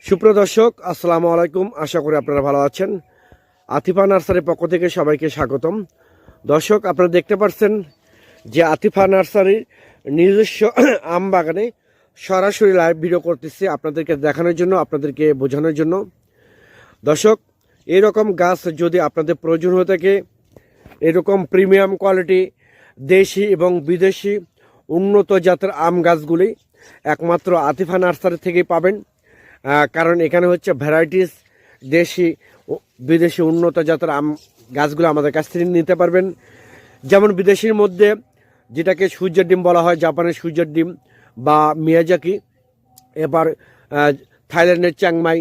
সুপ্রিয় দর্শক, আসসালামু আলাইকুম। আশা করি আপনারা ভালো আছেন। আতিফা নার্সারির পক্ষ থেকে সবাইকে স্বাগতম। দর্শক, আপনারা দেখতে পাচ্ছেন যে আতিফা নার্সারির নিজস্ব আম বাগানে সরাসরি লাইভ ভিডিও করতেছি আপনাদেরকে দেখানোর জন্য, আপনাদেরকে বোঝানোর জন্য। দর্শক, এরকম গাছ যদি আপনাদের প্রয়োজন হয়ে থাকে, এরকম প্রিমিয়াম কোয়ালিটি দেশি এবং বিদেশি উন্নত জাতের আম গাছগুলি একমাত্র আতিফা নার্সারি থেকেই পাবেন। কারণ এখানে হচ্ছে ভ্যারাইটিস দেশি বিদেশি উন্নত জাতের আম গাছগুলো আমাদের কাছ থেকে নিতে পারবেন। যেমন বিদেশির মধ্যে যেটাকে সূর্যের ডিম বলা হয়, জাপানের সূর্যের ডিম বা মিয়াজাকি, এবার থাইল্যান্ডের চ্যাংমাই,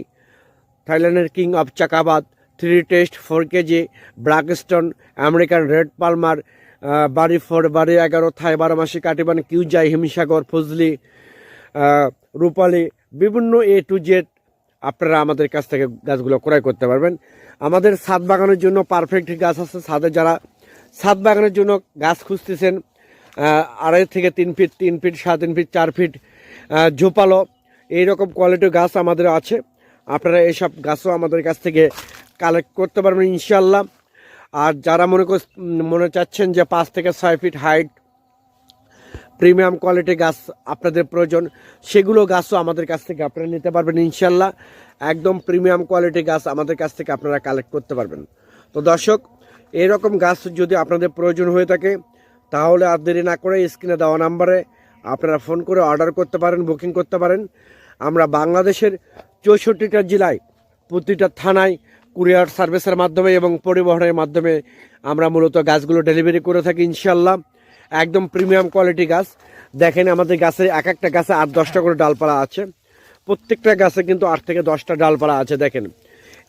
থাইল্যান্ডের কিং অফ চাকাবাদ, 3 টেস্ট, 4 কেজি, ব্রাকস্টন, আমেরিকান রেড পালমার, বাড়ি 4, বাড়ি 11, থাই 12 মাসি, কাটিবান, কিউজাই, হিমসাগর, ফজলি, রূপালি, বিভিন্ন A to Z আপনারা আমাদের কাছ থেকে গাছগুলো ক্রয় করতে পারবেন। আমাদের ছাদ বাগানের জন্য পারফেক্ট গাছ আছে। যারা ছাদ বাগানের জন্য গাছ খুঁজতেছেন, 2.5 থেকে 3 ফিট, 3 ফিট, 3.5 ফিট, 4 ফিট ঝোপালো এইরকম কোয়ালিটির গাছ আমাদের আছে। আপনারা এইসব গাছও আমাদের কাছ থেকে কালেক্ট করতে পারবেন ইনশাল্লাহ। আর যারা মনে চাচ্ছেন যে 5 থেকে 6 ফিট হাইট প্রিমিয়াম কোয়ালিটি গাছ আপনাদের প্রয়োজন, সেগুলো গাছও আমাদের কাছ থেকে আপনারা নিতে পারবেন ইনশাল্লাহ। একদম প্রিমিয়াম কোয়ালিটি গাছ আমাদের কাছ থেকে আপনারা কালেক্ট করতে পারবেন। তো দর্শক, এরকম গাছ যদি আপনাদের প্রয়োজন হয়ে থাকে, তাহলে আর দেরি না করে স্ক্রিনে দেওয়া নাম্বারে আপনারা ফোন করে অর্ডার করতে পারেন, বুকিং করতে পারেন। আমরা বাংলাদেশের 64টা জেলায় প্রতিটা থানায় কুরিয়ার সার্ভিসের মাধ্যমে এবং পরিবহনের মাধ্যমে আমরা মূলত গাছগুলো ডেলিভারি করে থাকি ইনশাল্লাহ। একদম প্রিমিয়াম কোয়ালিটি গাছ। দেখেন, আমাদের গাছে এক একটা গাছে 8-10টা করে ডালপালা আছে। প্রত্যেকটা গাছে কিন্তু 8 থেকে 10টা ডালপালা আছে। দেখেন,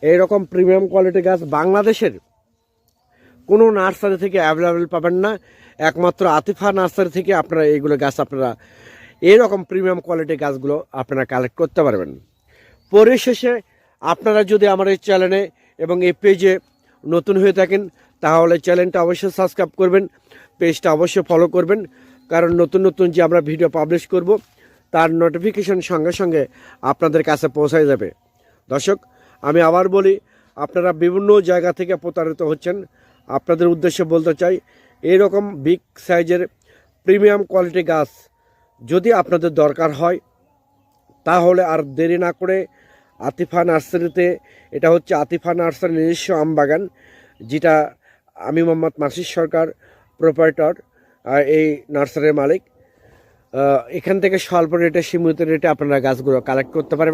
এইরকম প্রিমিয়াম কোয়ালিটি গাছ বাংলাদেশের কোনো নার্সারি থেকে অ্যাভেলেবেল পাবেন না। একমাত্র আতিফা নার্সারি থেকে আপনারা এইগুলো গাছ আপনারা এইরকম প্রিমিয়াম কোয়ালিটি গাছগুলো আপনারা কালেক্ট করতে পারবেন। পরিশেষে আপনারা যদি আমার এই চ্যানেলে এবং এই পেজে নতুন হয়ে থাকেন, তাহলে চ্যানেলটা অবশ্যই সাবস্ক্রাইব করবেন, পেজটা অবশ্যই ফলো করবেন। কারণ নতুন নতুন যে আমরা ভিডিও পাবলিশ করব, তার নোটিফিকেশন সঙ্গে সঙ্গে আপনাদের কাছে পৌঁছায় যাবে। দর্শক, আমি আবার বলি, আপনারা বিভিন্ন জায়গা থেকে প্রতারিত হচ্ছেন। আপনাদের উদ্দেশ্যে বলতে চাই, এইরকম বিগ সাইজের প্রিমিয়াম কোয়ালিটি গাছ যদি আপনাদের দরকার হয়, তাহলে আর দেরি না করে আতিফা নার্সারিতে, এটা হচ্ছে আতিফা নার্সারির নিজস্ব আম বাগান, যেটা আমি মোহাম্মদ মাসির সরকার প্রোপাইটর, এই নার্সারির মালিক। এখান থেকে স্বল্প রেটে, সীমিত রেটে আপনারা গাছগুলো কালেক্ট করতে পারবেন।